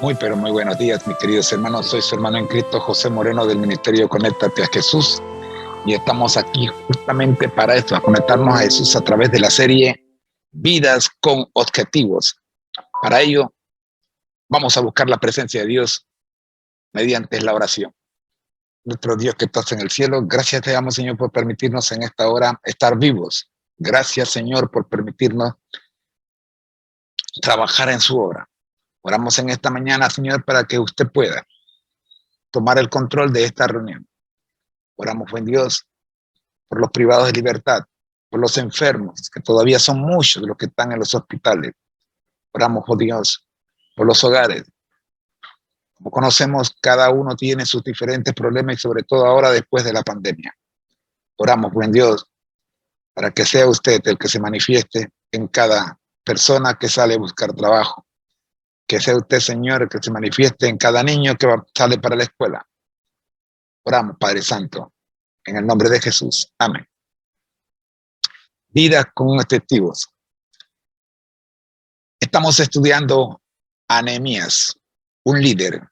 Muy, pero muy buenos días, mis queridos hermanos. Soy su hermano en Cristo, José Moreno, del Ministerio Conéctate a Jesús. Y estamos aquí justamente para esto, a conectarnos a Jesús a través de la serie Vidas con Objetivos. Para ello, vamos a buscar la presencia de Dios mediante la oración. Nuestro Dios que estás en el cielo, gracias te damos, Señor, por permitirnos en esta hora estar vivos. Gracias, Señor, por permitirnos trabajar en su obra. Oramos en esta mañana, Señor, para que usted pueda tomar el control de esta reunión. Oramos, buen Dios, por los privados de libertad, por los enfermos, que todavía son muchos los que están en los hospitales. Oramos, oh Dios, por los hogares. Como conocemos, cada uno tiene sus diferentes problemas y sobre todo ahora después de la pandemia. Oramos, buen Dios, para que sea usted el que se manifieste en cada persona que sale a buscar trabajo. Que sea usted, Señor, el que se manifieste en cada niño que sale para la escuela. Oramos, Padre Santo, en el nombre de Jesús. Amén. Vidas con objetivos. Estamos estudiando a Nehemías, un líder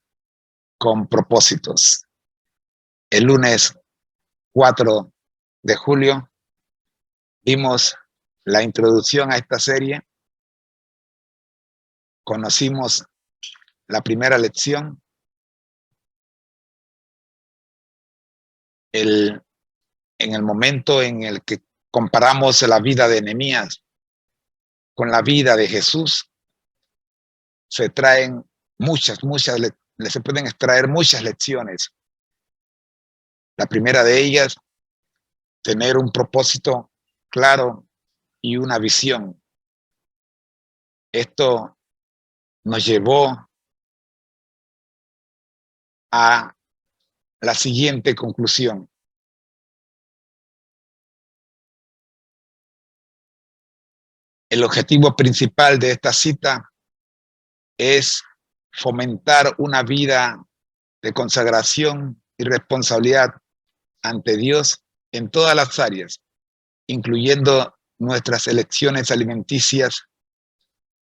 con propósitos. El lunes 4 de julio vimos la introducción a esta serie. Conocimos la primera lección, en el momento en el que comparamos la vida de Nehemías con la vida de Jesús, se traen se pueden extraer muchas lecciones. La primera de ellas, tener un propósito claro y una visión. Esto nos llevó a la siguiente conclusión. El objetivo principal de esta cita es fomentar una vida de consagración y responsabilidad ante Dios en todas las áreas, incluyendo nuestras elecciones alimenticias.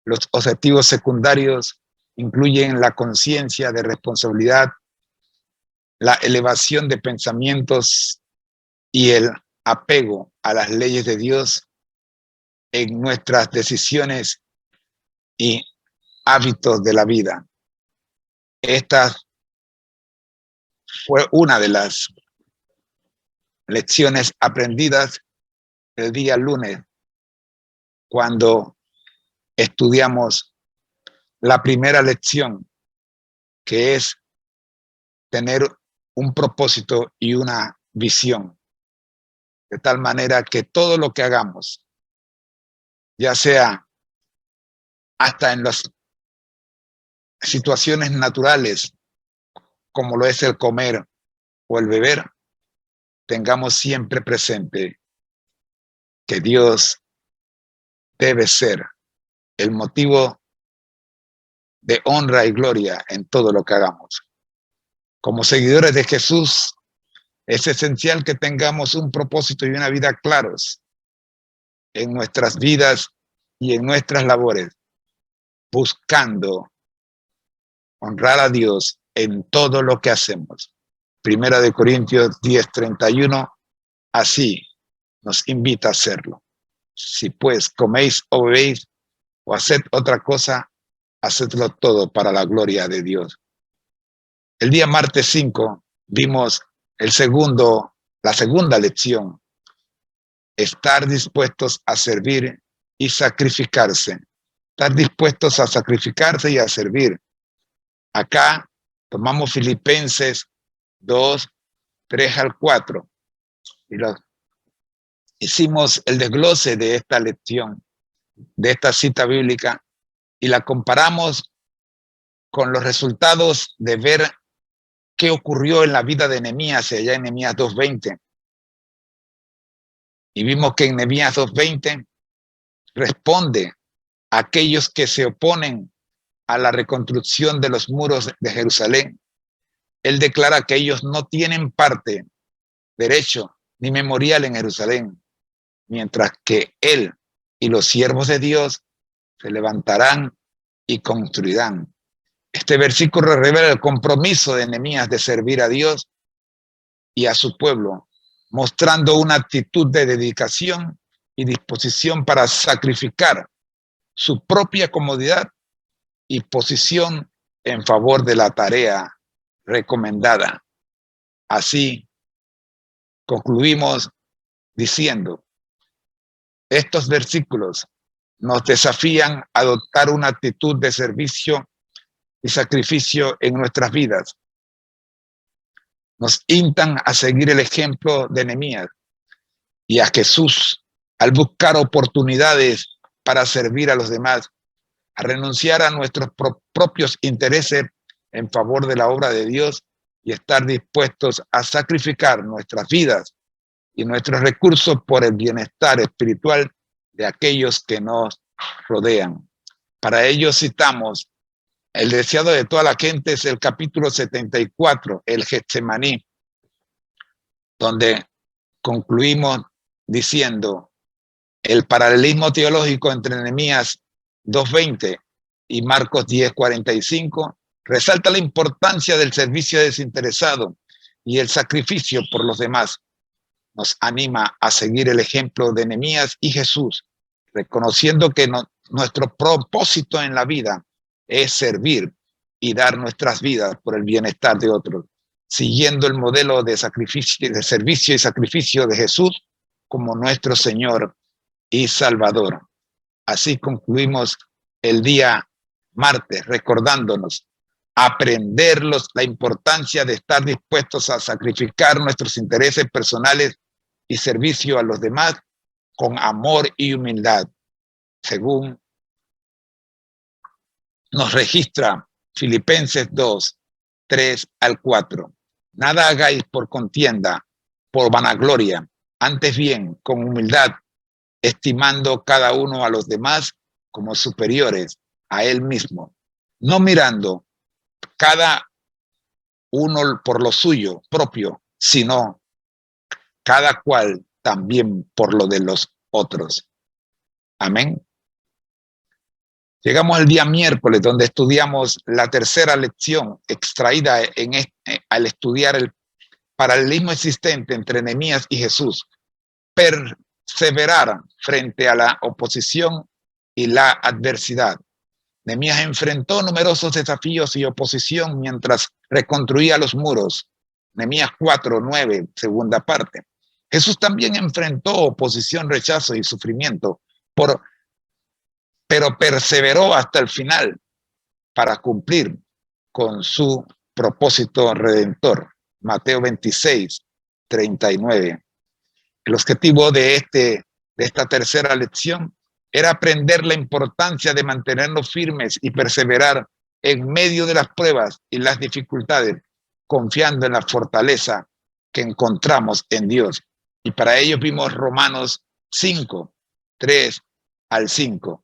Los objetivos secundarios incluyen la conciencia de responsabilidad, la elevación de pensamientos y el apego a las leyes de Dios en nuestras decisiones y hábitos de la vida. Esta fue una de las lecciones aprendidas el día lunes, cuando estudiamos la primera lección, que es tener un propósito y una visión, de tal manera que todo lo que hagamos, ya sea hasta en las situaciones naturales, como lo es el comer o el beber, tengamos siempre presente que Dios debe ser el motivo de honra y gloria en todo lo que hagamos. Como seguidores de Jesús, es esencial que tengamos un propósito y una vida claros en nuestras vidas y en nuestras labores, buscando honrar a Dios en todo lo que hacemos. Primera de Corintios 10:31, así nos invita a hacerlo. Si pues coméis o bebéis o haced otra cosa, hacedlo todo para la gloria de Dios. El día martes 5 vimos la segunda lección, estar dispuestos a servir y sacrificarse. Estar dispuestos a sacrificarse y a servir. Acá tomamos Filipenses 2:3-4 y hicimos el desglose de esta lección, de esta cita bíblica, y la comparamos con los resultados de ver qué ocurrió en la vida de Nehemías, allá en Nehemías 2:20. Y vimos que en Nehemías 2:20 responde a aquellos que se oponen a la reconstrucción de los muros de Jerusalén. Él declara que ellos no tienen parte, derecho ni memorial en Jerusalén, mientras que él y los siervos de Dios se levantarán y construirán. Este versículo revela el compromiso de Nehemías de servir a Dios y a su pueblo, mostrando una actitud de dedicación y disposición para sacrificar su propia comodidad y posición en favor de la tarea recomendada. Así concluimos diciendo, estos versículos nos desafían a adoptar una actitud de servicio y sacrificio en nuestras vidas. Nos instan a seguir el ejemplo de Nehemías y a Jesús al buscar oportunidades para servir a los demás, a renunciar a nuestros propios intereses en favor de la obra de Dios y estar dispuestos a sacrificar nuestras vidas y nuestros recursos por el bienestar espiritual de aquellos que nos rodean. Para ello citamos el deseado de toda la gente, es el capítulo 74, el Getsemaní, donde concluimos diciendo el paralelismo teológico entre Nehemías 2:20 y Marcos 10:45 resalta la importancia del servicio desinteresado y el sacrificio por los demás. Nos anima a seguir el ejemplo de Nehemías y Jesús, reconociendo que nuestro propósito en la vida es servir y dar nuestras vidas por el bienestar de otros, siguiendo el modelo de sacrificio, de servicio y sacrificio de Jesús como nuestro Señor y Salvador. Así concluimos el día martes, recordándonos aprender la importancia de estar dispuestos a sacrificar nuestros intereses personales y servicio a los demás con amor y humildad, según nos registra Filipenses 2:3-4. Nada hagáis por contienda, por vanagloria, antes bien con humildad, estimando cada uno a los demás como superiores a él mismo, no mirando cada uno por lo suyo propio, sino cada cual también por lo de los otros. Amén. Llegamos al día miércoles, donde estudiamos la tercera lección extraída al estudiar el paralelismo existente entre Nehemías y Jesús. Perseverar frente a la oposición y la adversidad. Nehemías enfrentó numerosos desafíos y oposición mientras reconstruía los muros. Nehemías 4:9, segunda parte. Jesús también enfrentó oposición, rechazo y sufrimiento, pero perseveró hasta el final para cumplir con su propósito redentor. Mateo 26:39. El objetivo de esta tercera lección era aprender la importancia de mantenernos firmes y perseverar en medio de las pruebas y las dificultades, confiando en la fortaleza que encontramos en Dios. Y para ello vimos Romanos 5:3-5.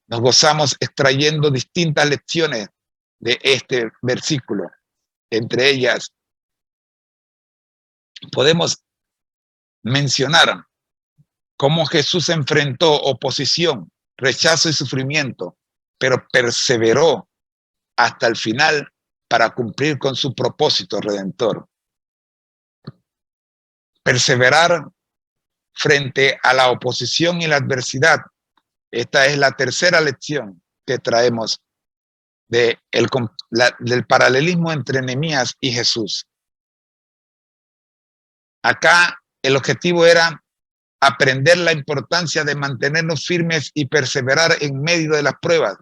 Nos gozamos extrayendo distintas lecciones de este versículo. Entre ellas, podemos mencionar cómo Jesús enfrentó oposición, rechazo y sufrimiento, pero perseveró hasta el final para cumplir con su propósito redentor. Perseverar frente a la oposición y la adversidad. Esta es la tercera lección que traemos del paralelismo entre Nehemías y Jesús. Acá el objetivo era aprender la importancia de mantenernos firmes y perseverar en medio de las pruebas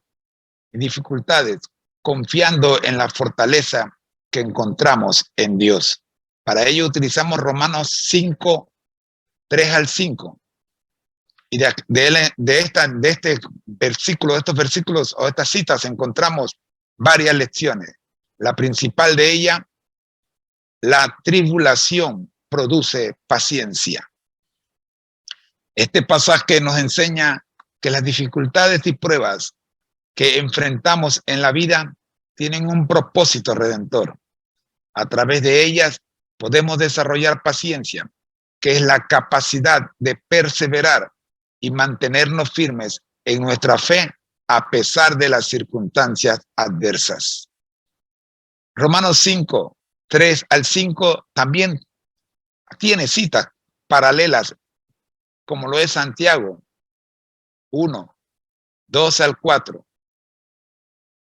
y dificultades, confiando en la fortaleza que encontramos en Dios. Para ello utilizamos Romanos 5:3-5. Y de este versículo, de estos versículos o estas citas encontramos varias lecciones. La principal de ella, la tribulación produce paciencia. Este pasaje nos enseña que las dificultades y pruebas que enfrentamos en la vida tienen un propósito redentor. A través de ellas podemos desarrollar paciencia, que es la capacidad de perseverar y mantenernos firmes en nuestra fe a pesar de las circunstancias adversas. Romanos 5, 3 al 5 también tiene citas paralelas, como lo es Santiago 1, 2 al 4,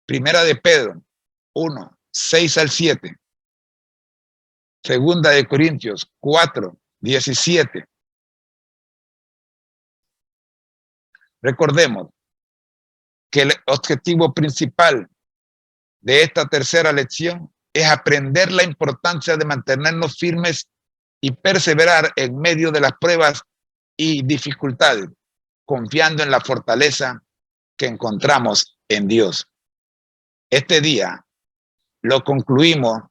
Primera de Pedro 1, 6 al 7, Segunda de Corintios 4, 17. Recordemos que el objetivo principal de esta tercera lección es aprender la importancia de mantenernos firmes y perseverar en medio de las pruebas y dificultades, confiando en la fortaleza que encontramos en Dios. Este día lo concluimos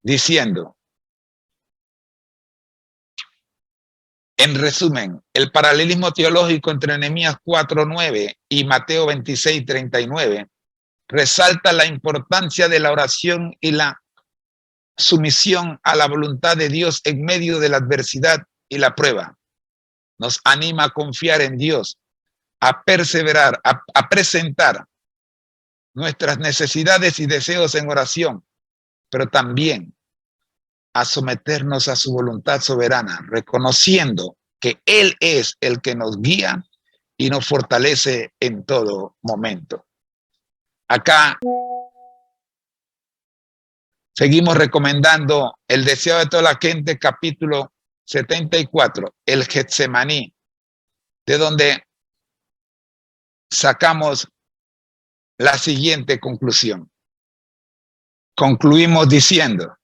diciendo, en resumen, el paralelismo teológico entre Nehemías 4:9 y Mateo 26:39 resalta la importancia de la oración y la sumisión a la voluntad de Dios en medio de la adversidad y la prueba. Nos anima a confiar en Dios, a perseverar, a presentar nuestras necesidades y deseos en oración, pero también a someternos a su voluntad soberana, reconociendo que Él es el que nos guía y nos fortalece en todo momento. Acá seguimos recomendando El deseo de toda la gente, capítulo 74, el Getsemaní, de donde sacamos la siguiente conclusión. Concluimos diciendo,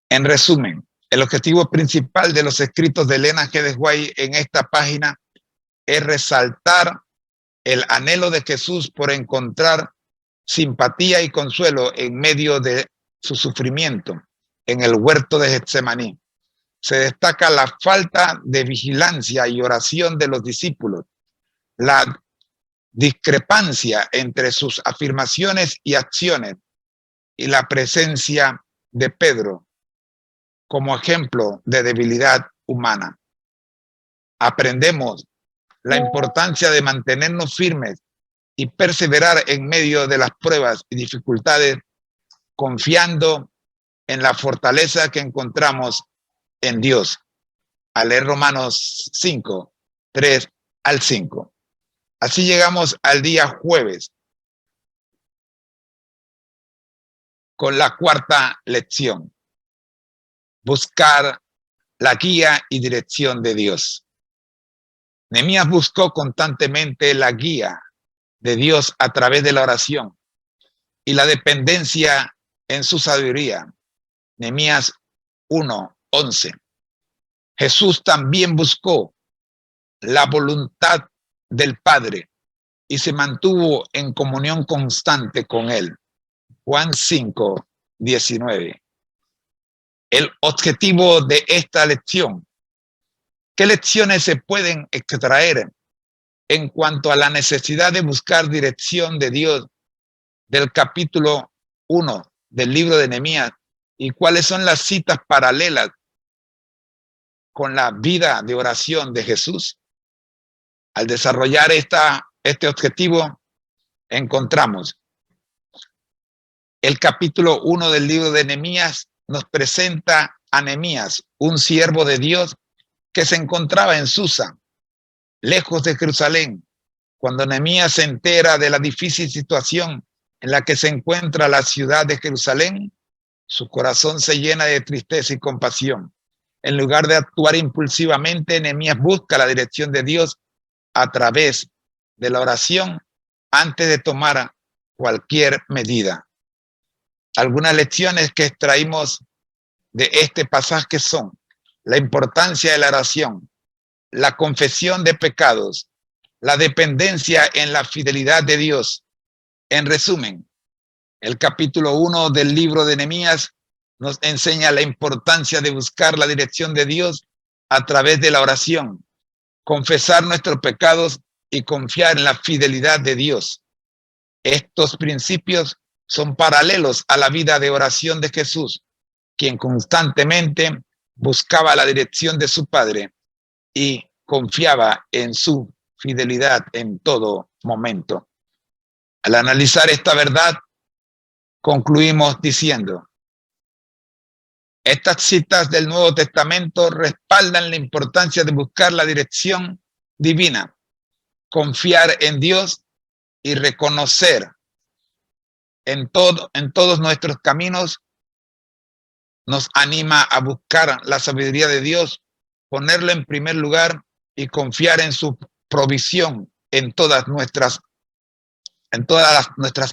en resumen, el objetivo principal de los escritos de Elena G. de White en esta página es resaltar el anhelo de Jesús por encontrar simpatía y consuelo en medio de su sufrimiento en el huerto de Getsemaní. Se destaca la falta de vigilancia y oración de los discípulos, la discrepancia entre sus afirmaciones y acciones y la presencia de Pedro como ejemplo de debilidad humana. Aprendemos la importancia de mantenernos firmes y perseverar en medio de las pruebas y dificultades, confiando en la fortaleza que encontramos en Dios. Al leer Romanos 5, 3 al 5. Así llegamos al día jueves con la cuarta lección. Buscar la guía y dirección de Dios. Nehemías buscó constantemente la guía de Dios a través de la oración y la dependencia en su sabiduría. Nehemías 1:11. Jesús también buscó la voluntad del Padre y se mantuvo en comunión constante con él. Juan 5:19. El objetivo de esta lección. ¿Qué lecciones se pueden extraer en cuanto a la necesidad de buscar dirección de Dios del capítulo 1 del libro de Nehemías? ¿Y cuáles son las citas paralelas con la vida de oración de Jesús? Al desarrollar este objetivo, encontramos el capítulo 1 del libro de Nehemías nos presenta a Nehemías, un siervo de Dios que se encontraba en Susa, lejos de Jerusalén. Cuando Nehemías se entera de la difícil situación en la que se encuentra la ciudad de Jerusalén, su corazón se llena de tristeza y compasión. En lugar de actuar impulsivamente, Nehemías busca la dirección de Dios a través de la oración antes de tomar cualquier medida. Algunas lecciones que extraímos de este pasaje son la importancia de la oración, la confesión de pecados, la dependencia en la fidelidad de Dios. En resumen, el capítulo 1 del libro de Nehemías nos enseña la importancia de buscar la dirección de Dios a través de la oración, confesar nuestros pecados y confiar en la fidelidad de Dios. Estos principios son paralelos a la vida de oración de Jesús, quien constantemente buscaba la dirección de su Padre y confiaba en su fidelidad en todo momento. Al analizar esta verdad, concluimos diciendo, estas citas del Nuevo Testamento respaldan la importancia de buscar la dirección divina, confiar en Dios y reconocer en todos nuestros caminos. Nos anima a buscar la sabiduría de Dios, ponerlo en primer lugar y confiar en su provisión en todas nuestras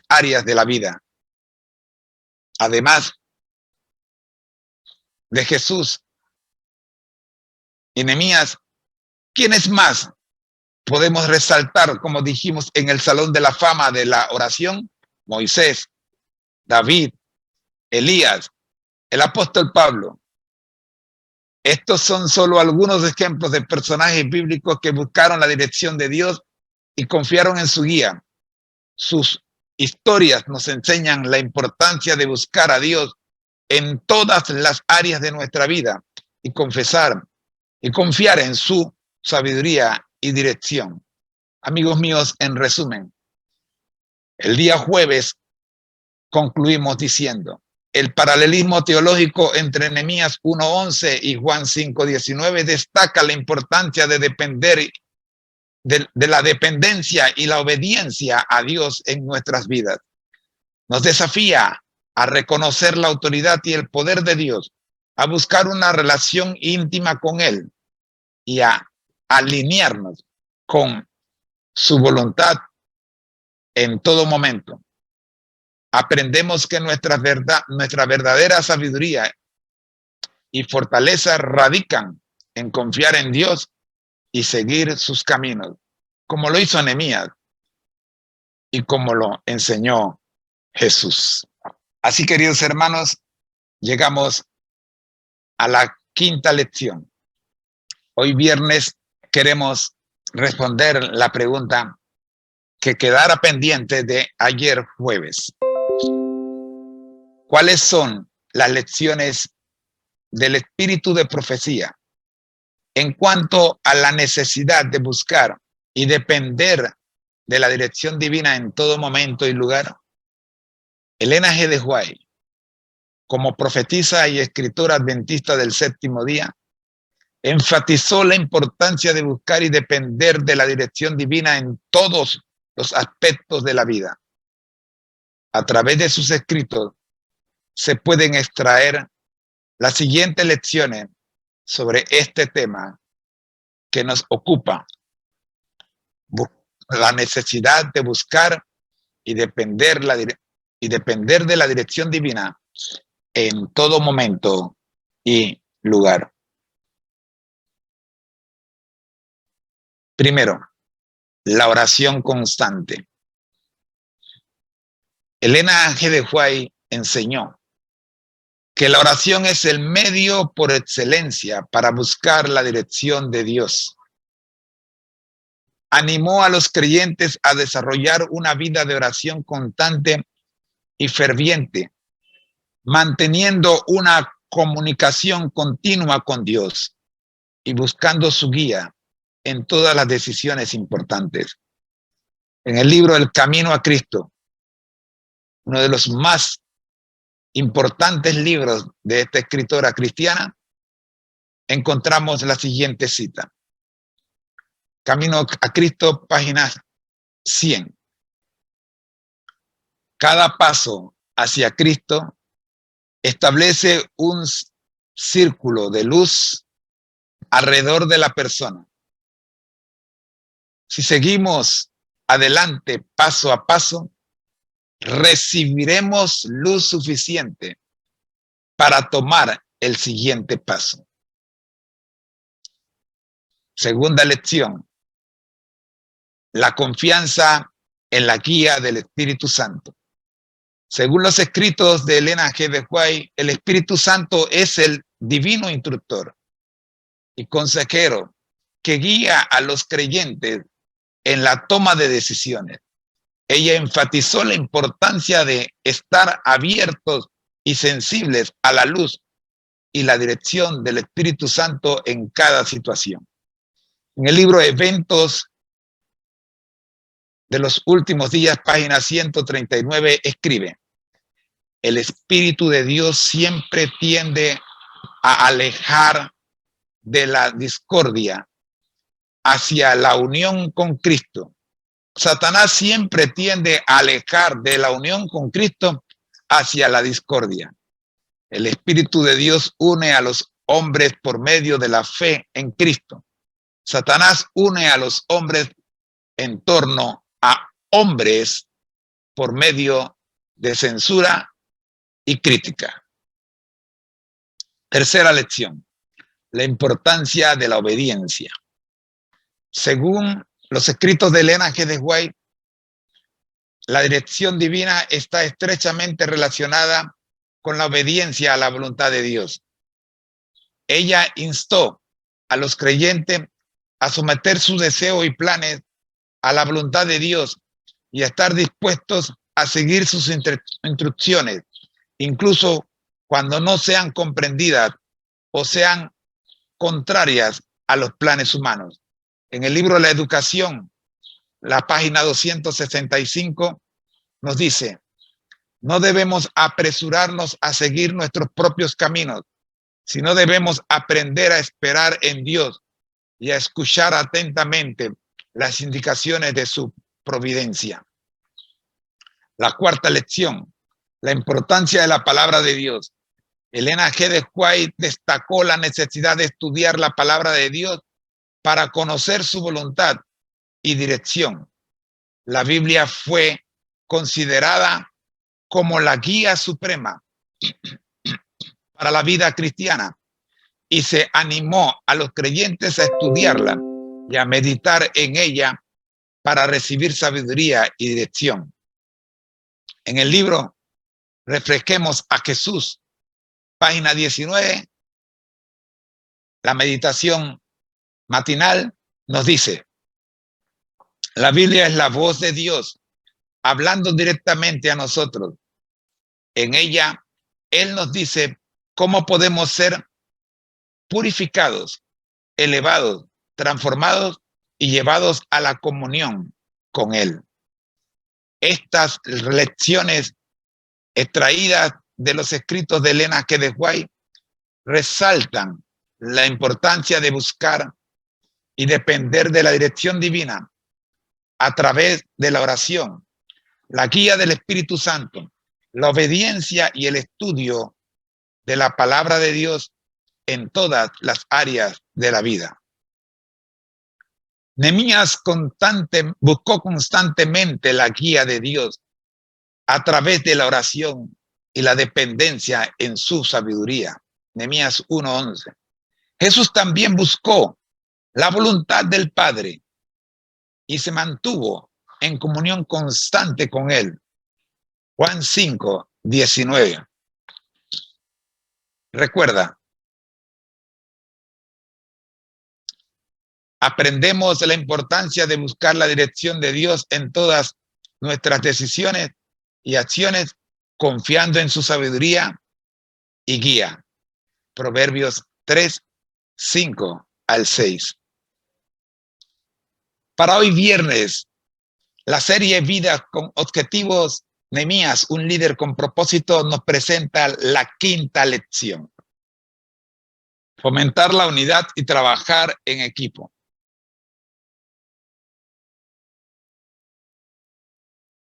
áreas de la vida. Además de Jesús y Nehemías, ¿quiénes más podemos resaltar, como dijimos, en el Salón de la Fama de la oración? Moisés, David, Elías, el apóstol Pablo. Estos son solo algunos ejemplos de personajes bíblicos que buscaron la dirección de Dios y confiaron en su guía. Sus historias nos enseñan la importancia de buscar a Dios en todas las áreas de nuestra vida y confesar y confiar en su sabiduría y dirección. Amigos míos, en resumen, el día jueves concluimos diciendo, el paralelismo teológico entre Nehemías 1:11 y Juan 5:19 destaca la importancia de depender de la dependencia y la obediencia a Dios en nuestras vidas. Nos desafía a reconocer la autoridad y el poder de Dios, a buscar una relación íntima con Él y a alinearnos con su voluntad en todo momento. Aprendemos que nuestra verdadera sabiduría y fortaleza radican en confiar en Dios y seguir sus caminos, como lo hizo Nehemías y como lo enseñó Jesús. Así, queridos hermanos, llegamos a la quinta lección. Hoy viernes queremos responder la pregunta que quedara pendiente de ayer jueves. ¿Cuáles son las lecciones del espíritu de profecía en cuanto a la necesidad de buscar y depender de la dirección divina en todo momento y lugar? Elena G. de White, como profetisa y escritora adventista del séptimo día, enfatizó la importancia de buscar y depender de la dirección divina en todos los aspectos de la vida. A través de sus escritos se pueden extraer las siguientes lecciones sobre este tema que nos ocupa: la necesidad de buscar y depender de la dirección divina en todo momento y lugar. Primero, la oración constante. Elena G. de White enseñó que la oración es el medio por excelencia para buscar la dirección de Dios. Animó a los creyentes a desarrollar una vida de oración constante y ferviente, manteniendo una comunicación continua con Dios y buscando su guía en todas las decisiones importantes. En el libro El Camino a Cristo, uno de los más importantes libros de esta escritora cristiana, encontramos la siguiente cita. Camino a Cristo, página 100. Cada paso hacia Cristo establece un círculo de luz alrededor de la persona. Si seguimos adelante paso a paso, recibiremos luz suficiente para tomar el siguiente paso. Segunda lección: la confianza en la guía del Espíritu Santo. Según los escritos de Elena G. de White, el Espíritu Santo es el divino instructor y consejero que guía a los creyentes en la toma de decisiones. Ella enfatizó la importancia de estar abiertos y sensibles a la luz y la dirección del Espíritu Santo en cada situación. En el libro Eventos de los Últimos Días, página 139, escribe: El Espíritu de Dios siempre tiende a alejar de la discordia hacia la unión con Cristo. Satanás siempre tiende a alejar de la unión con Cristo hacia la discordia. El Espíritu de Dios une a los hombres por medio de la fe en Cristo. Satanás une a los hombres en torno a hombres por medio de censura y crítica. Tercera lección, la importancia de la obediencia. Según los escritos de Elena G. de White, la dirección divina está estrechamente relacionada con la obediencia a la voluntad de Dios. Ella instó a los creyentes a someter sus deseos y planes a la voluntad de Dios y a estar dispuestos a seguir sus instrucciones, incluso cuando no sean comprendidas o sean contrarias a los planes humanos. En el libro La Educación, la página 265, nos dice: no debemos apresurarnos a seguir nuestros propios caminos, sino debemos aprender a esperar en Dios y a escuchar atentamente las indicaciones de su providencia. La cuarta lección, la importancia de la palabra de Dios. Elena G. de White destacó la necesidad de estudiar la palabra de Dios para conocer su voluntad y dirección. La Biblia fue considerada como la guía suprema para la vida cristiana y se animó a los creyentes a estudiarla y a meditar en ella para recibir sabiduría y dirección. En el libro Refresquemos a Jesús, página 19, la meditación matinal nos dice: la Biblia es la voz de Dios hablando directamente a nosotros. En ella, Él nos dice cómo podemos ser purificados, elevados, transformados y llevados a la comunión con Él. Estas lecciones extraídas de los escritos de Elena G. de White resaltan la importancia de buscar y depender de la dirección divina a través de la oración, la guía del Espíritu Santo, la obediencia y el estudio de la palabra de Dios en todas las áreas de la vida. Nehemías buscó constantemente la guía de Dios a través de la oración y la dependencia en su sabiduría. Nehemías 1:11. Jesús también buscó la voluntad del Padre y se mantuvo en comunión constante con Él. Juan 5:19. Recuerda, aprendemos la importancia de buscar la dirección de Dios en todas nuestras decisiones y acciones, confiando en su sabiduría y guía. Proverbios 3:5-6. Para hoy viernes, la serie Vida con Objetivos, Nehemías, un líder con propósito, nos presenta la quinta lección: fomentar la unidad y trabajar en equipo.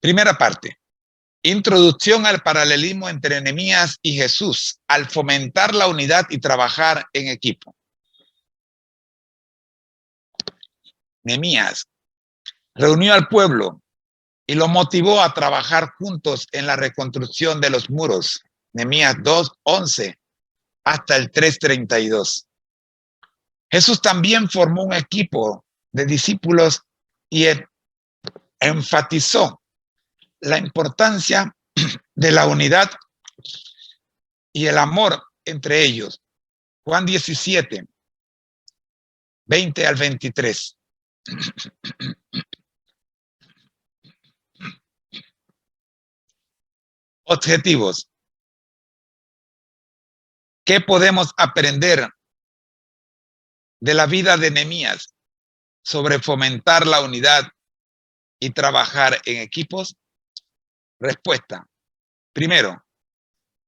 Primera parte: introducción al paralelismo entre Nehemías y Jesús al fomentar la unidad y trabajar en equipo. Nehemías reunió al pueblo y lo motivó a trabajar juntos en la reconstrucción de los muros. Nehemías 2:11 hasta el 3:32. Jesús también formó un equipo de discípulos y enfatizó la importancia de la unidad y el amor entre ellos. Juan 17:20-23. Objetivos. ¿Qué podemos aprender de la vida de Nehemías sobre fomentar la unidad y trabajar en equipos? Respuesta. Primero,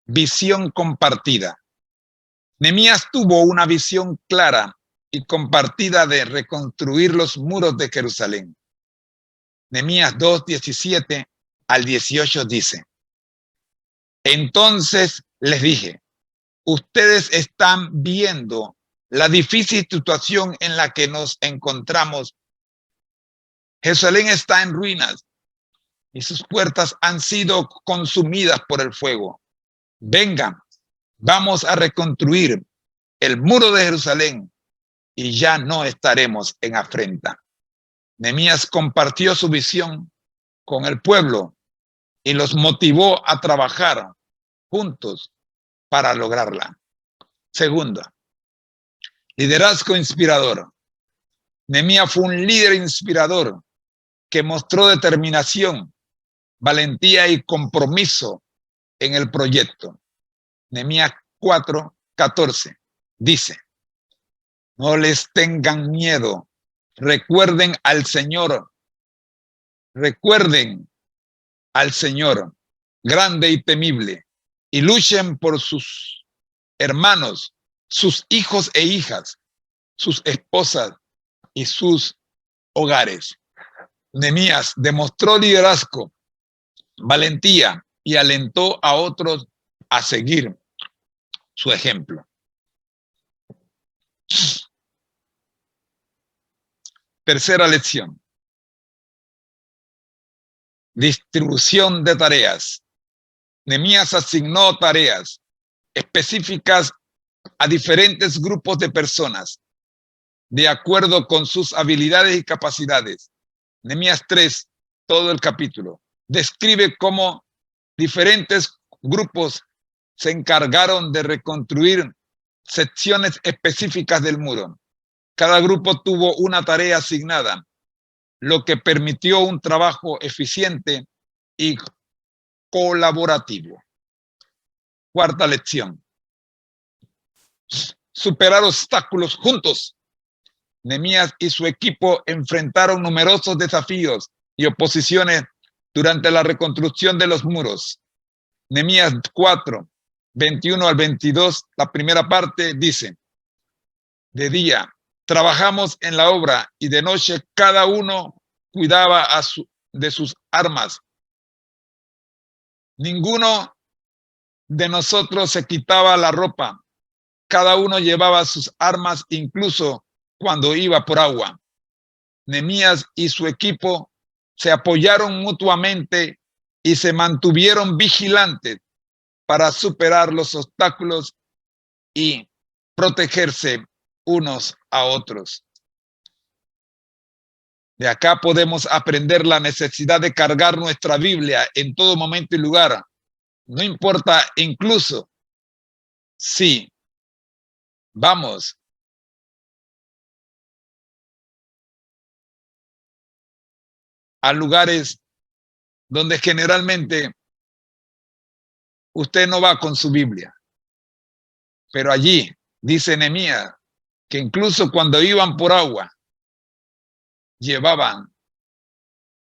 visión compartida. Nehemías tuvo una visión clara y compartida de reconstruir los muros de Jerusalén. Nehemías 2:17 al 18 dice: entonces les dije, ustedes están viendo la difícil situación en la que nos encontramos. Jerusalén está en ruinas y sus puertas han sido consumidas por el fuego. Vengan, vamos a reconstruir el muro de Jerusalén y ya no estaremos en afrenta. Nehemías compartió su visión con el pueblo y los motivó a trabajar juntos para lograrla. Segunda, liderazgo inspirador. Nehemías fue un líder inspirador que mostró determinación, valentía y compromiso en el proyecto. Nehemías 4:14 dice: no les tengan miedo, recuerden al Señor, grande y temible, y luchen por sus hermanos, sus hijos e hijas, sus esposas y sus hogares. Nehemías demostró liderazgo, valentía y alentó a otros a seguir su ejemplo. Tercera lección. Distribución de tareas. Nehemías asignó tareas específicas a diferentes grupos de personas de acuerdo con sus habilidades y capacidades. Nehemías 3, todo el capítulo, describe cómo diferentes grupos se encargaron de reconstruir secciones específicas del muro. Cada grupo tuvo una tarea asignada, lo que permitió un trabajo eficiente y colaborativo. Cuarta lección. Superar obstáculos juntos. Nehemías y su equipo enfrentaron numerosos desafíos y oposiciones durante la reconstrucción de los muros. Nehemías 4:21 al 22, la primera parte dice: de día trabajamos en la obra y de noche cada uno cuidaba de sus armas. Ninguno de nosotros se quitaba la ropa. Cada uno llevaba sus armas incluso cuando iba por agua. Nehemías y su equipo se apoyaron mutuamente y se mantuvieron vigilantes para superar los obstáculos y protegerse unos a otros. De acá podemos aprender la necesidad de cargar nuestra Biblia en todo momento y lugar. No importa, incluso si vamos a lugares donde generalmente usted no va con su Biblia. Pero allí dice Nehemías que incluso cuando iban por agua, llevaban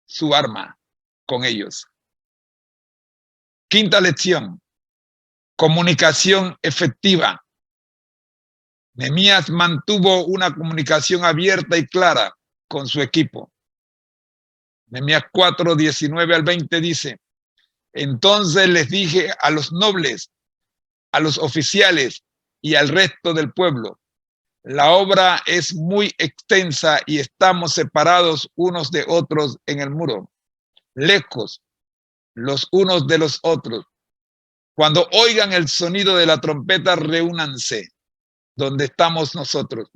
su arma con ellos. Quinta lección. Comunicación efectiva. Nehemías mantuvo una comunicación abierta y clara con su equipo. Nehemías 4:19 al 20 dice: entonces les dije a los nobles, a los oficiales y al resto del pueblo: la obra es muy extensa y estamos separados unos de otros en el muro, lejos los unos de los otros. Cuando oigan el sonido de la trompeta, reúnanse donde estemos nosotros.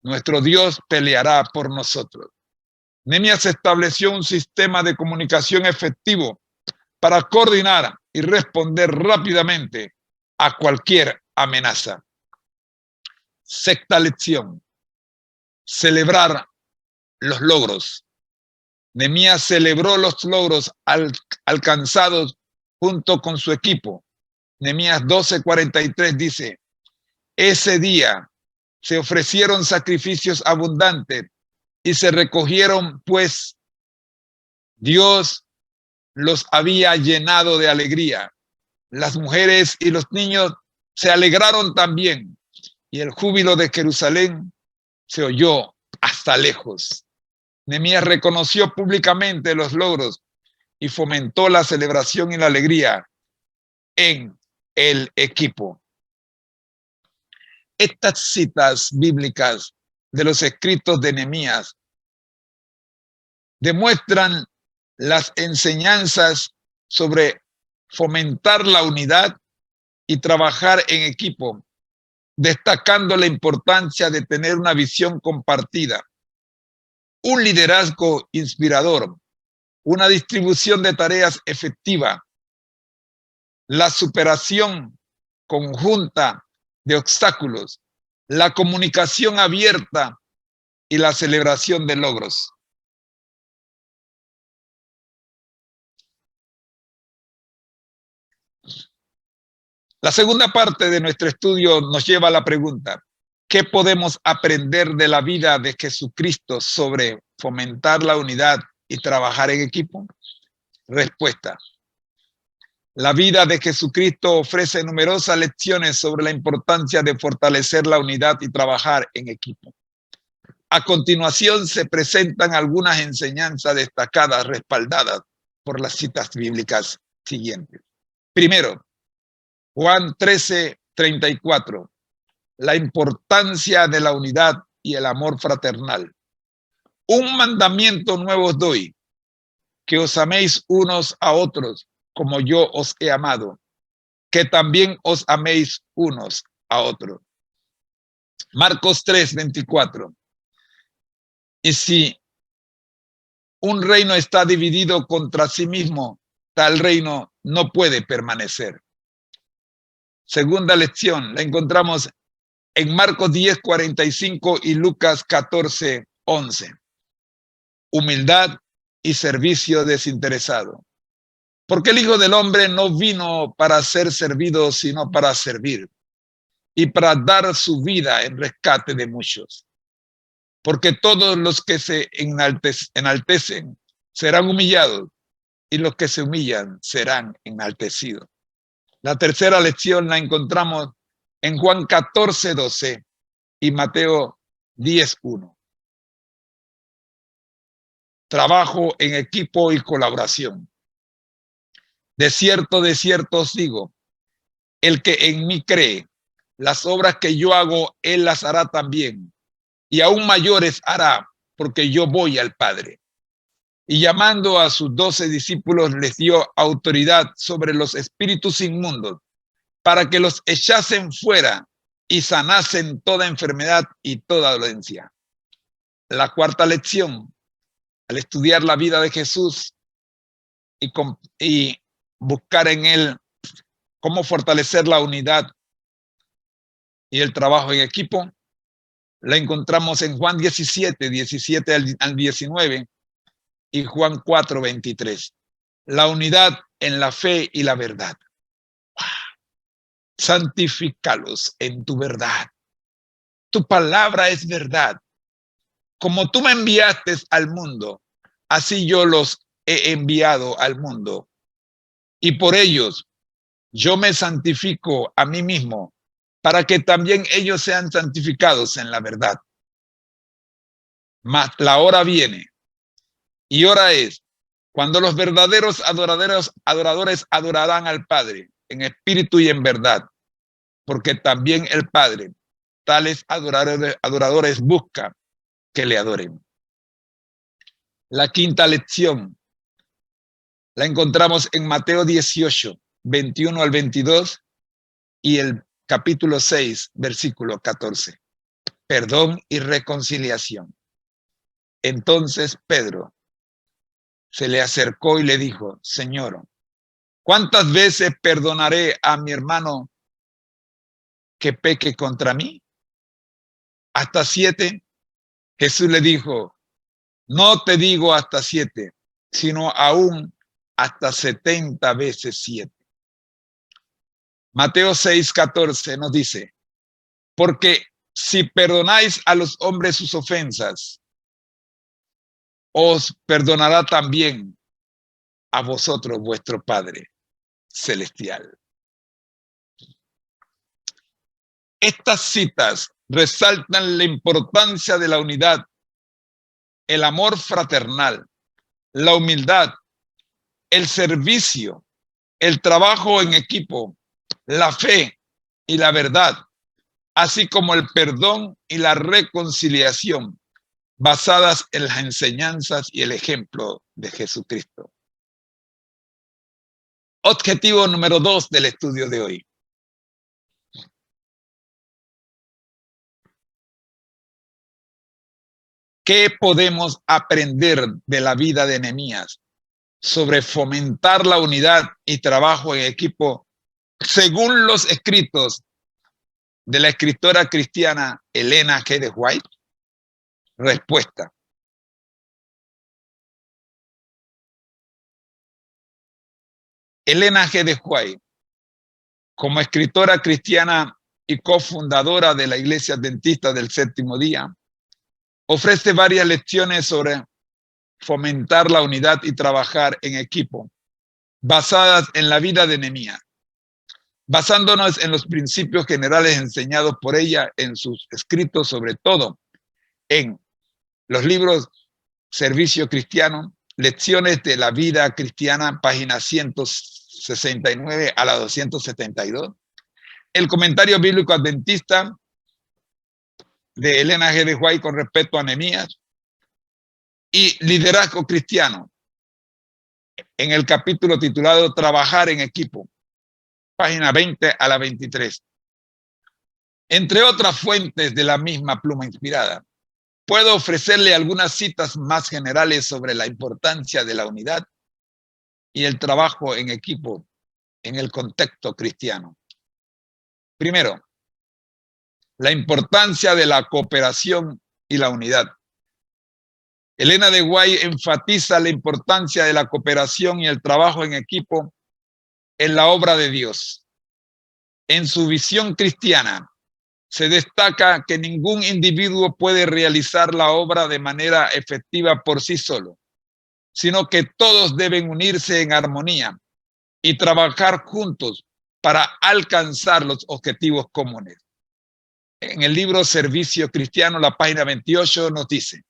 Nuestro Dios peleará por nosotros. Nehemías estableció un sistema de comunicación efectivo para coordinar y responder rápidamente a cualquier amenaza. Sexta lección. Celebrar los logros. Nehemías celebró los logros alcanzados junto con su equipo. Nehemías 12:43 dice: ese día se ofrecieron sacrificios abundantes y se recogieron, pues Dios los había llenado de alegría. Las mujeres y los niños se alegraron también, y el júbilo de Jerusalén se oyó hasta lejos. Nehemías reconoció públicamente los logros y fomentó la celebración y la alegría en el equipo. Estas citas bíblicas de los escritos de Nehemías demuestran las enseñanzas sobre fomentar la unidad y trabajar en equipo, destacando la importancia de tener una visión compartida, un liderazgo inspirador, una distribución de tareas efectiva, la superación conjunta de obstáculos, la comunicación abierta y la celebración de logros. La segunda parte de nuestro estudio nos lleva a la pregunta: ¿qué podemos aprender de la vida de Jesucristo sobre fomentar la unidad y trabajar en equipo? Respuesta: la vida de Jesucristo ofrece numerosas lecciones sobre la importancia de fortalecer la unidad y trabajar en equipo. A continuación se presentan algunas enseñanzas destacadas respaldadas por las citas bíblicas siguientes. Primero, Juan 13:34, la importancia de la unidad y el amor fraternal. Un mandamiento nuevo os doy, que os améis unos a otros como yo os he amado, que también os améis unos a otros. Marcos 3:24. Y si un reino está dividido contra sí mismo, tal reino no puede permanecer. Segunda lección la encontramos en Marcos 10:45 y Lucas 14:11. Humildad y servicio desinteresado. Porque el Hijo del Hombre no vino para ser servido, sino para servir y para dar su vida en rescate de muchos. Porque todos los que se enaltecen serán humillados y los que se humillan serán enaltecidos. La tercera lección la encontramos en Juan 14:12 y Mateo 10:1. Trabajo en equipo y colaboración. De cierto os digo, el que en mí cree, las obras que yo hago, él las hará también, y aún mayores hará, porque yo voy al Padre. Y llamando a sus 12 discípulos, les dio autoridad sobre los espíritus inmundos, para que los echasen fuera y sanasen toda enfermedad y toda dolencia. La cuarta lección, al estudiar la vida de Jesús y buscar en él cómo fortalecer la unidad y el trabajo en equipo, la encontramos en Juan 17 al 19 y Juan 4:23. La unidad en la fe y la verdad. Santifícalos en tu verdad. Tu palabra es verdad. Como tú me enviaste al mundo, así yo los he enviado al mundo. Y por ellos yo me santifico a mí mismo, para que también ellos sean santificados en la verdad. Mas la hora viene, y hora es, cuando los verdaderos adoradores adorarán al Padre en espíritu y en verdad, porque también el Padre tales adoradores busca que le adoren. La quinta lección la encontramos en Mateo 18:21 al 22 y el capítulo 6, versículo 14. Perdón y reconciliación. Entonces Pedro se le acercó y le dijo: Señor, ¿cuántas veces perdonaré a mi hermano que peque contra mí? ¿Hasta 7? Jesús le dijo: no te digo hasta 7, sino aún hasta 70 veces 7. Mateo 6:14 nos dice: porque si perdonáis a los hombres sus ofensas, os perdonará también a vosotros vuestro Padre celestial. Estas citas resaltan la importancia de la unidad, el amor fraternal, la humildad, el servicio, el trabajo en equipo, la fe y la verdad, así como el perdón y la reconciliación, basadas en las enseñanzas y el ejemplo de Jesucristo. Objetivo número 2 del estudio de hoy. ¿Qué podemos aprender de la vida de Nehemías sobre fomentar la unidad y trabajo en equipo según los escritos de la escritora cristiana Elena G. de White? Respuesta. Elena G. de White, como escritora cristiana y cofundadora de la Iglesia Adventista del Séptimo Día, ofrece varias lecciones sobre fomentar la unidad y trabajar en equipo, basadas en la vida de Nehemías, basándonos en los principios generales enseñados por ella en sus escritos, sobre todo en los libros Servicio Cristiano, Lecciones de la Vida Cristiana, páginas 169 a la 272, el Comentario Bíblico Adventista de Elena G. de White con respecto a Nehemías, y Liderazgo Cristiano, en el capítulo titulado Trabajar en Equipo, página 20 a la 23. Entre otras fuentes de la misma pluma inspirada, puedo ofrecerle algunas citas más generales sobre la importancia de la unidad y el trabajo en equipo en el contexto cristiano. Primero, la importancia de la cooperación y la unidad. Elena de White enfatiza la importancia de la cooperación y el trabajo en equipo en la obra de Dios. En su visión cristiana, se destaca que ningún individuo puede realizar la obra de manera efectiva por sí solo, sino que todos deben unirse en armonía y trabajar juntos para alcanzar los objetivos comunes. En el libro Servicio Cristiano, la página 28 nos dice: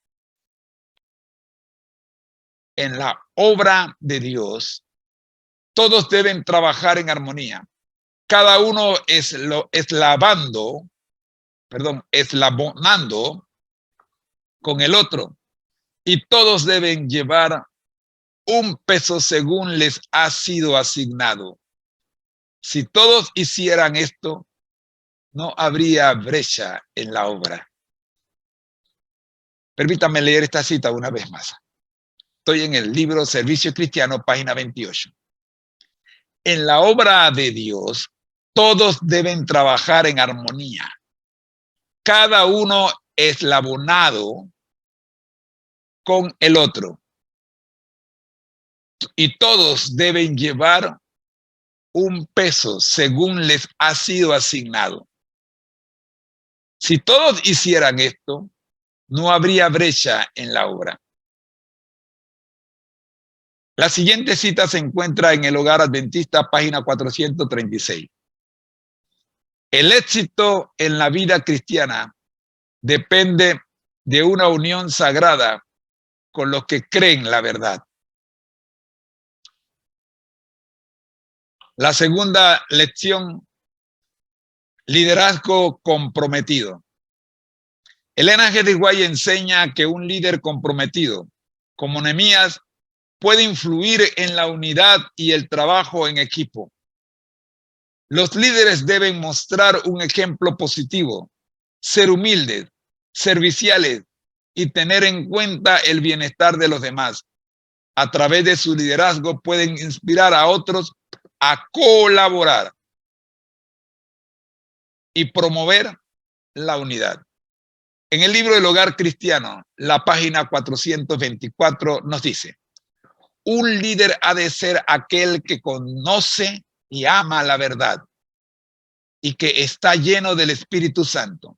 en la obra de Dios, todos deben trabajar en armonía. Cada uno eslabonando con el otro, y todos deben llevar un peso según les ha sido asignado. Si todos hicieran esto, no habría brecha en la obra. Permítame leer esta cita una vez más. Estoy en el libro Servicio Cristiano, página 28. En la obra de Dios, todos deben trabajar en armonía. Cada uno eslabonado con el otro. Y todos deben llevar un peso según les ha sido asignado. Si todos hicieran esto, no habría brecha en la obra. La siguiente cita se encuentra en el Hogar Adventista, página 436. El éxito en la vida cristiana depende de una unión sagrada con los que creen la verdad. La segunda lección: liderazgo comprometido. Elena G. de White enseña que un líder comprometido, como Nehemías, puede influir en la unidad y el trabajo en equipo. Los líderes deben mostrar un ejemplo positivo, ser humildes, serviciales y tener en cuenta el bienestar de los demás. A través de su liderazgo pueden inspirar a otros a colaborar y promover la unidad. En el libro El Hogar Cristiano, la página 424 nos dice: un líder ha de ser aquel que conoce y ama la verdad y que está lleno del Espíritu Santo.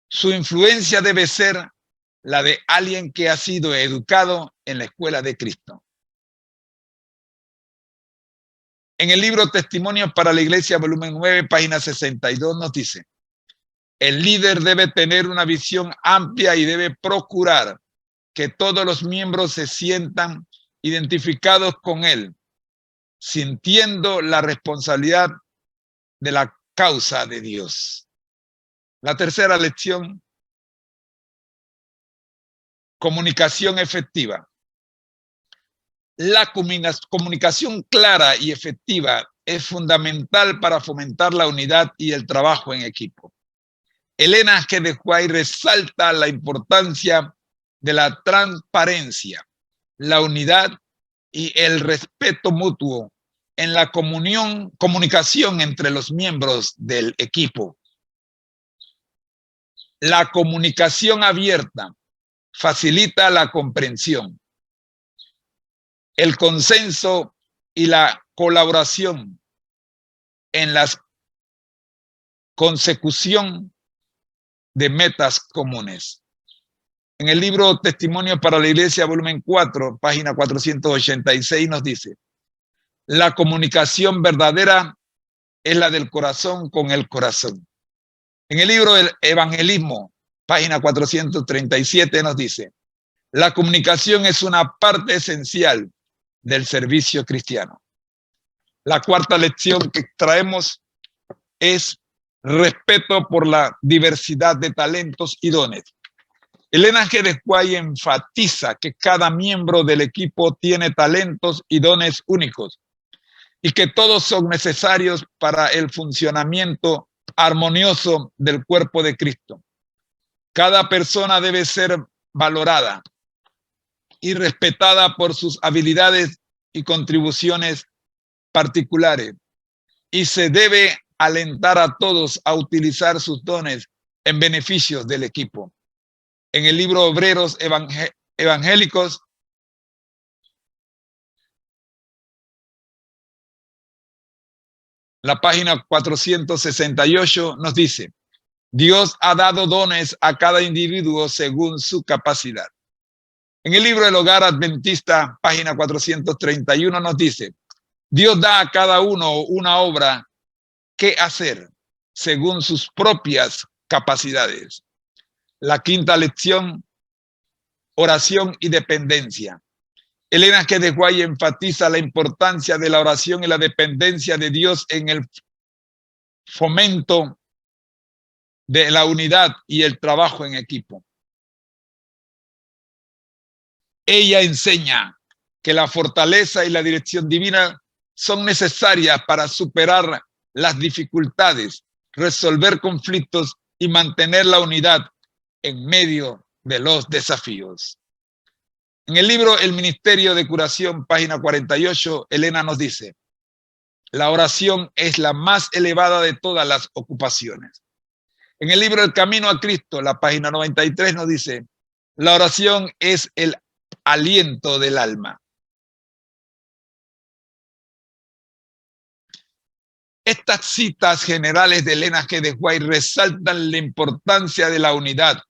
Su influencia debe ser la de alguien que ha sido educado en la escuela de Cristo. En el libro Testimonios para la Iglesia, volumen 9, página 62, nos dice: El líder debe tener una visión amplia y debe procurar que todos los miembros se sientan identificados con él, sintiendo la responsabilidad de la causa de Dios. La tercera lección: comunicación efectiva. La comunicación clara y efectiva es fundamental para fomentar la unidad y el trabajo en equipo. Elena G. de White resalta la importancia de la transparencia, la unidad y el respeto mutuo en la comunicación entre los miembros del equipo. La comunicación abierta facilita la comprensión, el consenso y la colaboración en la consecución de metas comunes. En el libro Testimonio para la Iglesia, volumen 4, página 486, nos dice: la comunicación verdadera es la del corazón con el corazón. En el libro del Evangelismo, página 437, nos dice: la comunicación es una parte esencial del servicio cristiano. La cuarta lección que traemos es respeto por la diversidad de talentos y dones. Elena G. de White enfatiza que cada miembro del equipo tiene talentos y dones únicos y que todos son necesarios para el funcionamiento armonioso del cuerpo de Cristo. Cada persona debe ser valorada y respetada por sus habilidades y contribuciones particulares, y se debe alentar a todos a utilizar sus dones en beneficio del equipo. En el libro Obreros Evangélicos, la página 468 nos dice: Dios ha dado dones a cada individuo según su capacidad. En el libro El Hogar Adventista, página 431, nos dice: Dios da a cada uno una obra que hacer según sus propias capacidades. La quinta lección: oración y dependencia. Elena G. de White enfatiza la importancia de la oración y la dependencia de Dios en el fomento de la unidad y el trabajo en equipo. Ella enseña que la fortaleza y la dirección divina son necesarias para superar las dificultades, resolver conflictos y mantener la unidad en medio de los desafíos. En el libro El Ministerio de Curación, página 48, Elena nos dice: la oración es la más elevada de todas las ocupaciones. En el libro El Camino a Cristo, la página 93, nos dice: la oración es el aliento del alma. Estas citas generales de Elena G. de White resaltan la importancia de la unidad,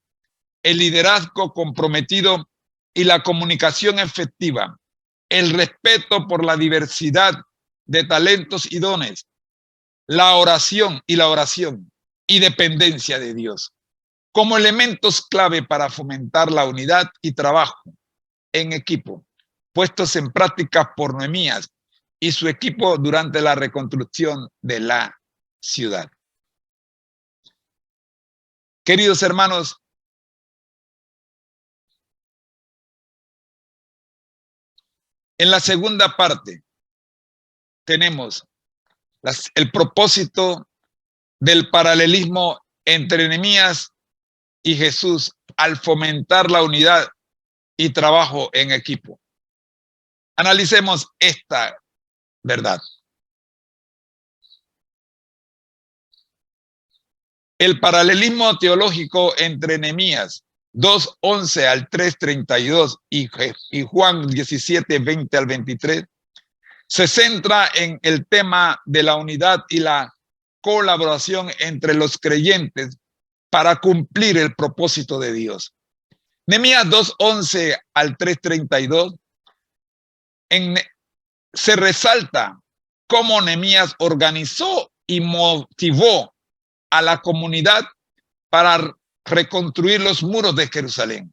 el liderazgo comprometido y la comunicación efectiva, el respeto por la diversidad de talentos y dones, la oración y dependencia de Dios, como elementos clave para fomentar la unidad y trabajo en equipo, puestos en práctica por Nehemías y su equipo durante la reconstrucción de la ciudad. Queridos hermanos, en la segunda parte tenemos el propósito del paralelismo entre Nehemías y Jesús al fomentar la unidad y trabajo en equipo. Analicemos esta verdad. El paralelismo teológico entre Nehemías 2:11 al 3:32 y Juan 17:20 al 23 se centra en el tema de la unidad y la colaboración entre los creyentes para cumplir el propósito de Dios. Nehemías 2:11 al 3:32 se resalta cómo Nehemías organizó y motivó a la comunidad para reconstruir los muros de Jerusalén.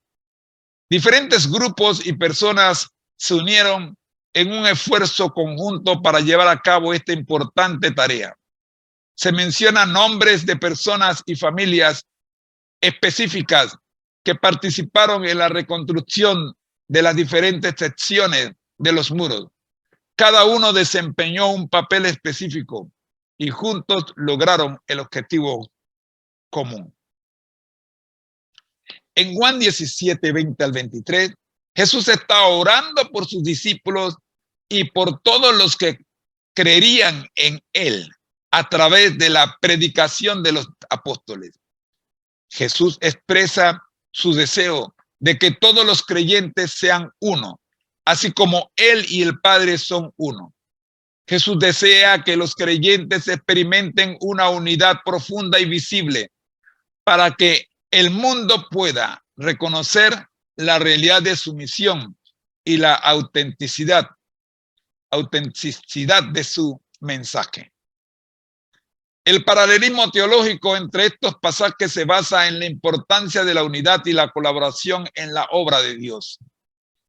Diferentes grupos y personas se unieron en un esfuerzo conjunto para llevar a cabo esta importante tarea. Se mencionan nombres de personas y familias específicas que participaron en la reconstrucción de las diferentes secciones de los muros. Cada uno desempeñó un papel específico y juntos lograron el objetivo común. En Juan 17, 20 al 23, Jesús está orando por sus discípulos y por todos los que creerían en él a través de la predicación de los apóstoles. Jesús expresa su deseo de que todos los creyentes sean uno, así como él y el Padre son uno. Jesús desea que los creyentes experimenten una unidad profunda y visible para que el mundo pueda reconocer la realidad de su misión y la autenticidad de su mensaje. El paralelismo teológico entre estos pasajes se basa en la importancia de la unidad y la colaboración en la obra de Dios.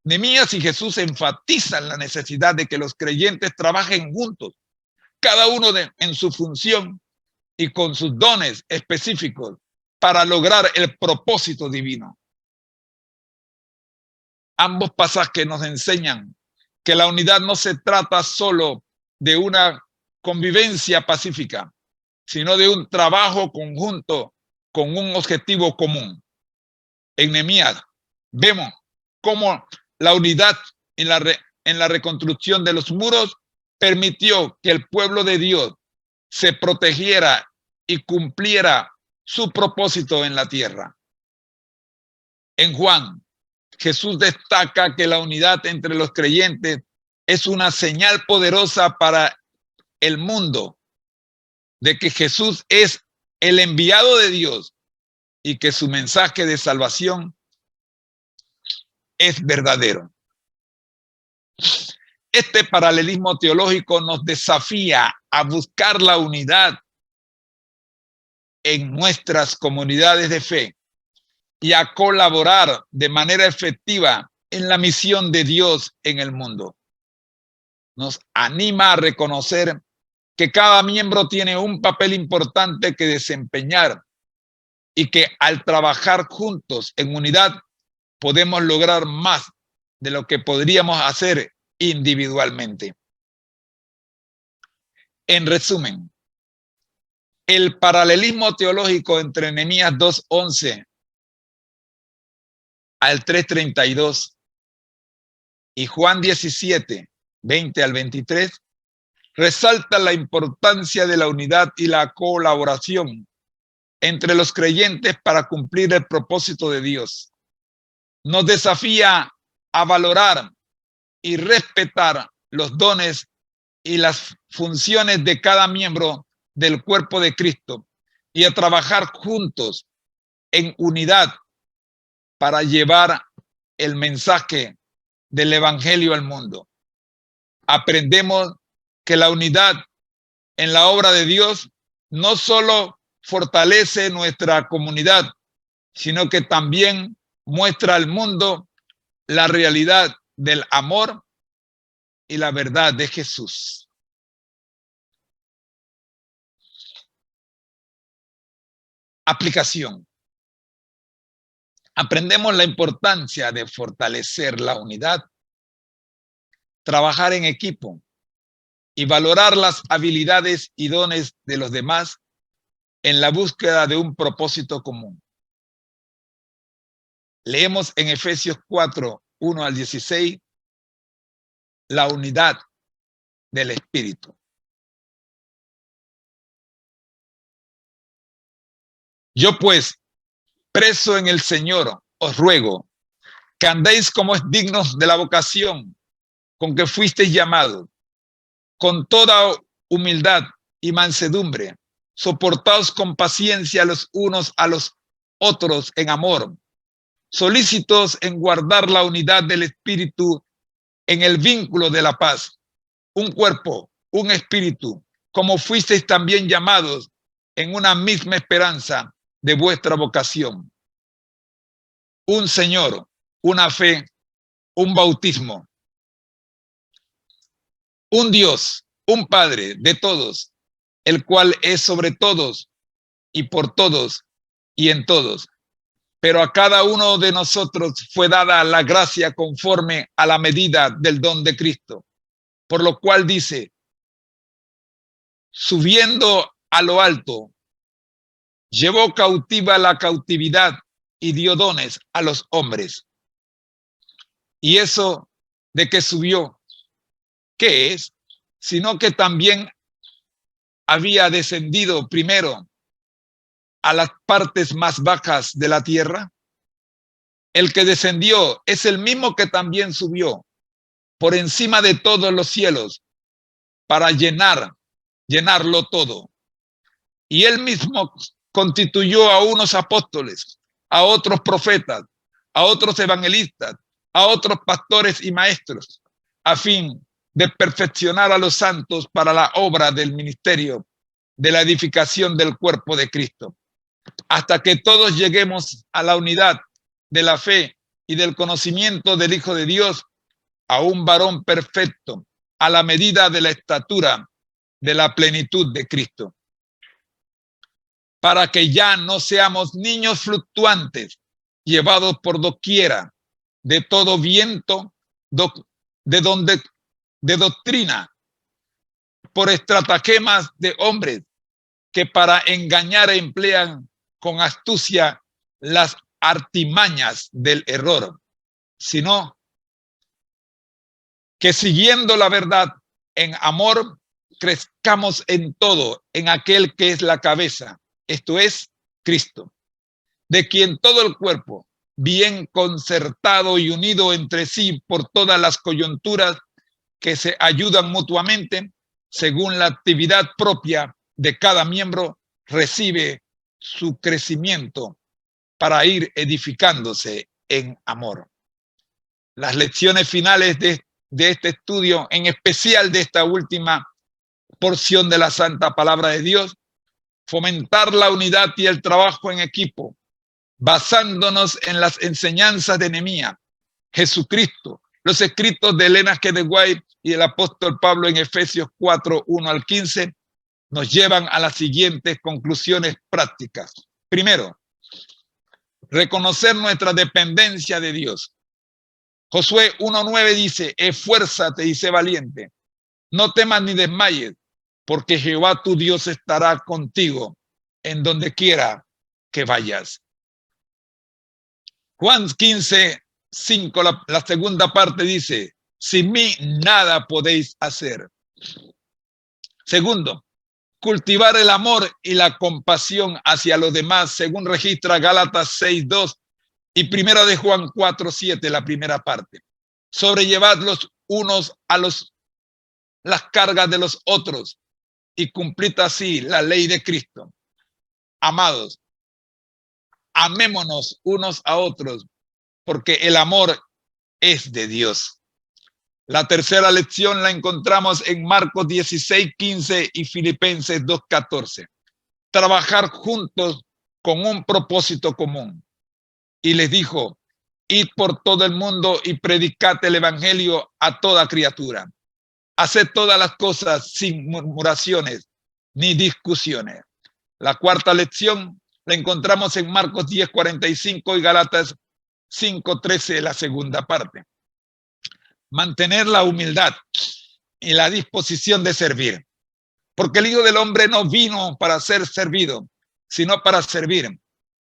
Nehemías y Jesús enfatizan la necesidad de que los creyentes trabajen juntos, cada uno en su función y con sus dones específicos para lograr el propósito divino. Ambos pasajes nos enseñan que la unidad no se trata solo de una convivencia pacífica, sino de un trabajo conjunto con un objetivo común. En Nehemías vemos cómo la unidad en la reconstrucción de los muros permitió que el pueblo de Dios se protegiera y cumpliera su propósito en la tierra. En Juan, Jesús destaca que la unidad entre los creyentes es una señal poderosa para el mundo de que Jesús es el enviado de Dios y que su mensaje de salvación es verdadero. Este paralelismo teológico nos desafía a buscar la unidad en nuestras comunidades de fe y a colaborar de manera efectiva en la misión de Dios en el mundo. Nos anima a reconocer que cada miembro tiene un papel importante que desempeñar y que al trabajar juntos en unidad podemos lograr más de lo que podríamos hacer individualmente. En resumen, el paralelismo teológico entre Nehemías 2:11 al 3:32 y Juan 17, 20 al 23 resalta la importancia de la unidad y la colaboración entre los creyentes para cumplir el propósito de Dios. Nos desafía a valorar y respetar los dones y las funciones de cada miembro del cuerpo de Cristo y a trabajar juntos en unidad para llevar el mensaje del evangelio al mundo. Aprendemos que la unidad en la obra de Dios no solo fortalece nuestra comunidad, sino que también muestra al mundo la realidad del amor y la verdad de Jesús. Aplicación. Aprendemos la importancia de fortalecer la unidad, trabajar en equipo y valorar las habilidades y dones de los demás en la búsqueda de un propósito común. Leemos en Efesios 4, 1 al 16, la unidad del Espíritu. Yo pues, preso en el Señor, os ruego que andéis como es digno de la vocación con que fuisteis llamados, con toda humildad y mansedumbre, soportaos con paciencia los unos a los otros en amor, solícitos en guardar la unidad del Espíritu en el vínculo de la paz, un cuerpo, un espíritu, como fuisteis también llamados en una misma esperanza de vuestra vocación: un Señor, una fe, un bautismo, un Dios, un Padre de todos, el cual es sobre todos y por todos y en todos. Pero a cada uno de nosotros fue dada la gracia conforme a la medida del don de Cristo. Por lo cual dice: subiendo a lo alto, llevó cautiva la cautividad y dio dones a los hombres. Y eso de que subió, ¿qué es? Sino que también había descendido primero a las partes más bajas de la tierra. El que descendió es el mismo que también subió por encima de todos los cielos para llenarlo todo. Y él mismo constituyó a unos apóstoles, a otros profetas, a otros evangelistas, a otros pastores y maestros, a fin de perfeccionar a los santos para la obra del ministerio, de la edificación del cuerpo de Cristo, hasta que todos lleguemos a la unidad de la fe y del conocimiento del Hijo de Dios, a un varón perfecto, a la medida de la estatura de la plenitud de Cristo, para que ya no seamos niños fluctuantes, llevados por doquiera de todo viento de doctrina, por estratagemas de hombres que para engañar emplean con astucia las artimañas del error, sino que siguiendo la verdad en amor, crezcamos en todo en aquel que es la cabeza, esto es Cristo, de quien todo el cuerpo, bien concertado y unido entre sí por todas las coyunturas que se ayudan mutuamente, según la actividad propia de cada miembro, recibe su crecimiento para ir edificándose en amor. Las lecciones finales de este estudio, en especial de esta última porción de la Santa Palabra de Dios: fomentar la unidad y el trabajo en equipo, basándonos en las enseñanzas de Nehemías, Jesucristo, los escritos de Elena G. de White y el apóstol Pablo en Efesios 4, 1 al 15, nos llevan a las siguientes conclusiones prácticas. Primero, reconocer nuestra dependencia de Dios. Josué 1:9 dice: esfuérzate y sé valiente, no temas ni desmayes, porque Jehová tu Dios estará contigo en donde quiera que vayas. Juan 15:5, la segunda parte dice: sin mí nada podéis hacer. Segundo, cultivar el amor y la compasión hacia los demás, según registra Gálatas 6:2 y Primera de Juan 4:7, la primera parte. Sobrellevad los unos a las cargas de los otros y cumplid así la ley de Cristo. Amados, amémonos unos a otros, porque el amor es de Dios. La tercera lección la encontramos en Marcos 16:15 y Filipenses 2:14. Trabajar juntos con un propósito común. Y les dijo: id por todo el mundo y predicad el evangelio a toda criatura. Haced todas las cosas sin murmuraciones ni discusiones. La cuarta lección la encontramos en Marcos 10:45 y Gálatas 5:13, la segunda parte. Mantener la humildad y la disposición de servir, porque el Hijo del Hombre no vino para ser servido, sino para servir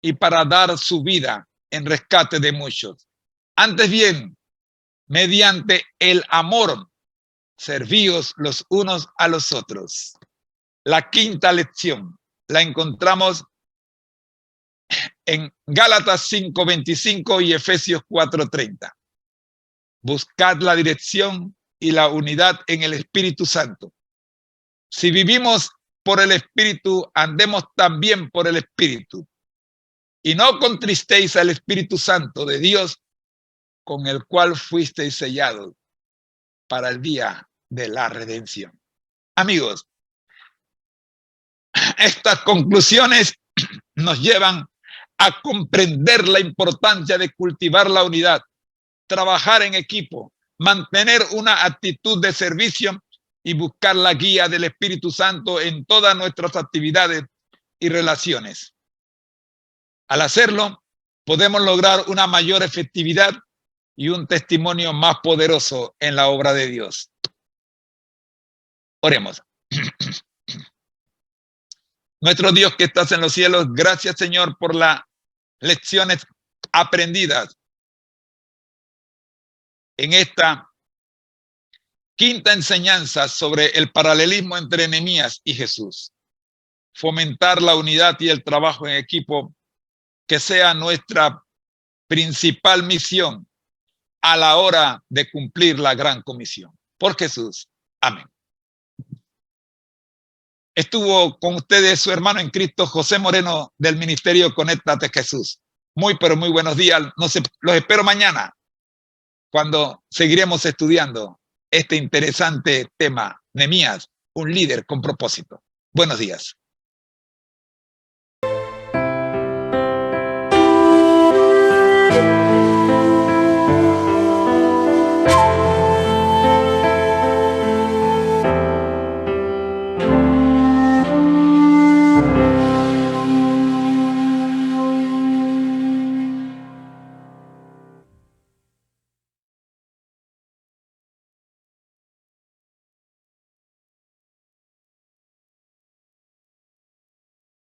y para dar su vida en rescate de muchos. Antes bien, mediante el amor, servíos los unos a los otros. La quinta lección la encontramos en Gálatas 5:25 y Efesios 4:30. Buscad la dirección y la unidad en el Espíritu Santo. Si vivimos por el Espíritu, andemos también por el Espíritu. Y no contristéis al Espíritu Santo de Dios, con el cual fuisteis sellados para el día de la redención. Amigos, estas conclusiones nos llevan a comprender la importancia de cultivar la unidad, trabajar en equipo, mantener una actitud de servicio y buscar la guía del Espíritu Santo en todas nuestras actividades y relaciones. Al hacerlo, podemos lograr una mayor efectividad y un testimonio más poderoso en la obra de Dios. Oremos. Nuestro Dios que estás en los cielos, gracias Señor por las lecciones aprendidas en esta quinta enseñanza sobre el paralelismo entre Nehemías y Jesús. Fomentar la unidad y el trabajo en equipo, que sea nuestra principal misión a la hora de cumplir la gran comisión. Por Jesús. Amén. Estuvo con ustedes su hermano en Cristo, José Moreno, del Ministerio Conéctate Jesús. Muy, pero muy buenos días. Los espero mañana, cuando seguiremos estudiando este interesante tema, Nehemías, un líder con propósito. Buenos días.